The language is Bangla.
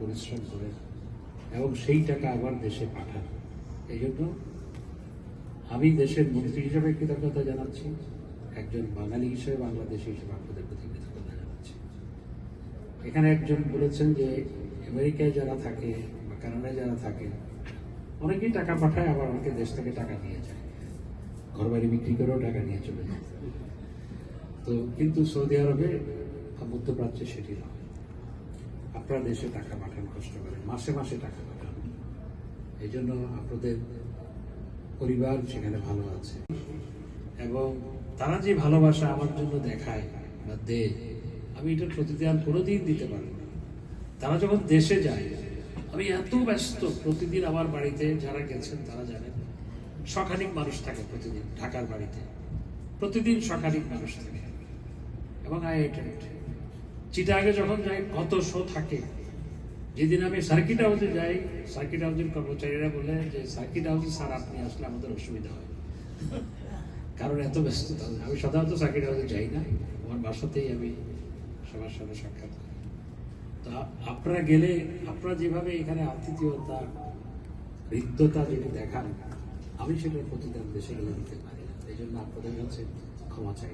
পরিশ্রম করেন এবং সেই টাকা আবার দেশে পাঠান। এই জন্য আমি দেশের মন্ত্রী হিসেবে কৃতজ্ঞতা জানাচ্ছি, একজন বাঙালি হিসেবে, বাংলাদেশি হিসেবে আপনাদের প্রতি কৃতজ্ঞতা জানাচ্ছি। এখানে একজন বলেছেন যে আমেরিকায় যারা থাকে বা কানাডায় যারা থাকে অনেকেই টাকা পাঠায়, আবার অনেকে দেশ থেকে টাকা নিয়ে যায়, ঘরবাড়ি বিক্রি করেও টাকা নিয়ে চলে যায়। তো কিন্তু সৌদি আরবে, মধ্যপ্রাচ্যে সেটি নয়। আপনারা দেশে টাকা পাঠান, কষ্ট করেন, মাসে মাসে টাকা পাঠান। এই জন্য আপনাদের পরিবার সেখানে ভালো আছে এবং তারা যে ভালোবাসা আমার জন্য দেখায় বা দেয়, আমি এটার প্রতিদান কোনোদিন দিতে পারবো না। তারা যখন দেশে যায়, আমি এত ব্যস্ত, প্রতিদিন আমার বাড়িতে যারা গেছেন তারা জানেন শখানিক মানুষ থাকে প্রতিদিন ঢাকার বাড়িতে, প্রতিদিন শখানিক মানুষ থাকে এবং আই অ্যাটেন্ড। চিটাগাঙে যখন যাই কত শো থাকে। যেদিন আমি সার্কিট হাউসে যাই, সার্কিট হাউসের কর্মচারীরা বলে যে সার্কিট হাউসে স্যার আপনি আসলে আমাদের অসুবিধা হয়, কারণ এত ব্যস্ততা। আমি সাধারণত সার্কিট হাউসে যাই না, আমার বাসাতেই আমি সবার সাথে সাক্ষাৎ করি। তো আপনারা গেলে আপনারা যেভাবে এখানে আতিথেয়তা, হৃদ্যতা যেটা দেখান, আমি সেটার প্রতিদান দেশে গেলে দিতে পারি না। এই জন্য আপনাদের কাছে ক্ষমা চাই।